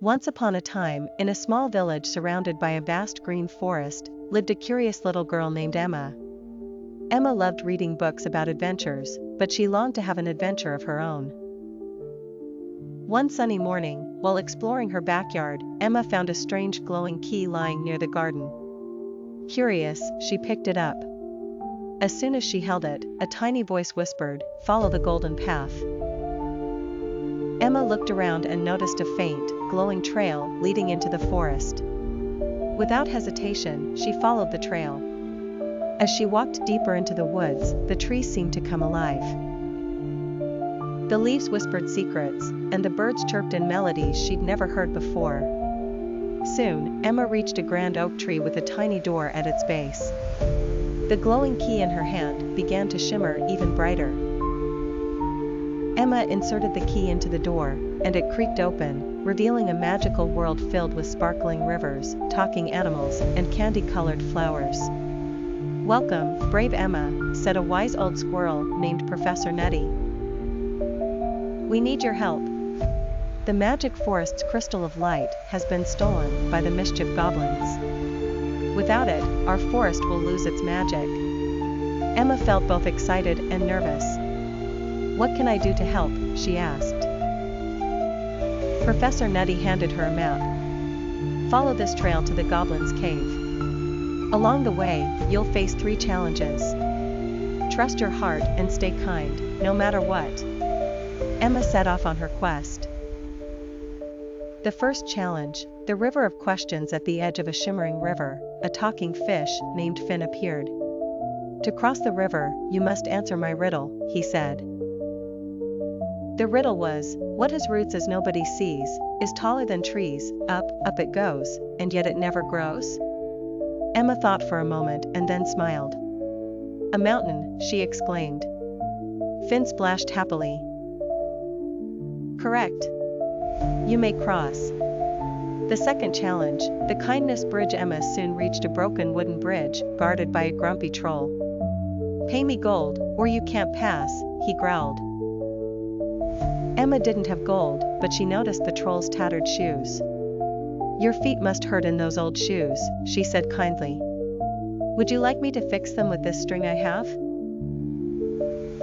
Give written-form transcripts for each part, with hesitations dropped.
Once upon a time, in a small village surrounded by a vast green forest, lived a curious little girl named Emma. Emma loved reading books about adventures, but she longed to have an adventure of her own. One sunny morning, while exploring her backyard, Emma found a strange glowing key lying near the garden. Curious, she picked it up. As soon as she held it, a tiny voice whispered, "Follow the golden path." Emma looked around and noticed a faint, glowing trail leading into the forest. Without hesitation, she followed the trail. As she walked deeper into the woods, the trees seemed to come alive. The leaves whispered secrets, and the birds chirped in melodies she'd never heard before. Soon, Emma reached a grand oak tree with a tiny door at its base. The glowing key in her hand began to shimmer even brighter. Emma inserted the key into the door, and it creaked open, revealing a magical world filled with sparkling rivers, talking animals, and candy-colored flowers. "Welcome, brave Emma," said a wise old squirrel named Professor Nutty. "We need your help. The magic forest's crystal of light has been stolen by the Mischief Goblins. Without it, our forest will lose its magic." Emma felt both excited and nervous. "What can I do to help?" she asked. Professor Nutty handed her a map. "Follow this trail to the Goblin's cave. Along the way, you'll face 3 challenges. Trust your heart and stay kind, no matter what." Emma set off on her quest. The first challenge, the river of questions. At the edge of a shimmering river, a talking fish named Finn appeared. "To cross the river, you must answer my riddle," he said. The riddle was, "What has roots as nobody sees, is taller than trees, up it goes, and yet it never grows?" Emma thought for a moment and then smiled. "A mountain," she exclaimed. Finn splashed happily. "Correct. You may cross." The second challenge, the kindness bridge. Emma soon reached a broken wooden bridge, guarded by a grumpy troll. "Pay me gold, or you can't pass," he growled. Emma didn't have gold, but she noticed the troll's tattered shoes. "Your feet must hurt in those old shoes," she said kindly. "Would you like me to fix them with this string I have?"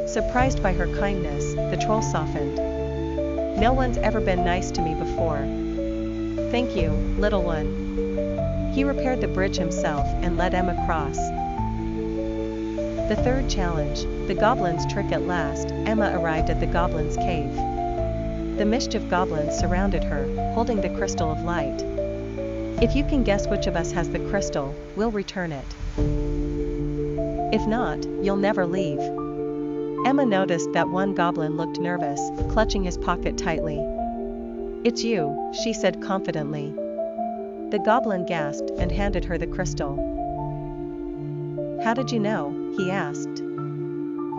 Surprised by her kindness, the troll softened. "No one's ever been nice to me before. Thank you, little one." He repaired the bridge himself and let Emma cross. The third challenge, the Goblin's trick. At last, Emma arrived at the Goblin's cave. The Mischief Goblins surrounded her, holding the crystal of light. "If you can guess which of us has the crystal, we'll return it. If not, you'll never leave." Emma noticed that one goblin looked nervous, clutching his pocket tightly. "It's you," she said confidently. The goblin gasped and handed her the crystal. "How did you know?" he asked.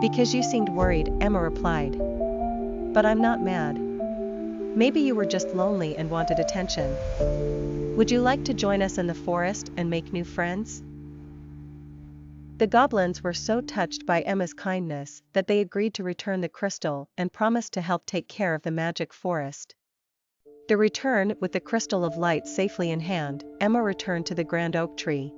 "Because you seemed worried," Emma replied. "But I'm not mad. Maybe you were just lonely and wanted attention. Would you like to join us in the forest and make new friends?" The goblins were so touched by Emma's kindness that they agreed to return the crystal and promised to help take care of the magic forest. The return, with the crystal of light safely in hand, Emma returned to the grand oak tree.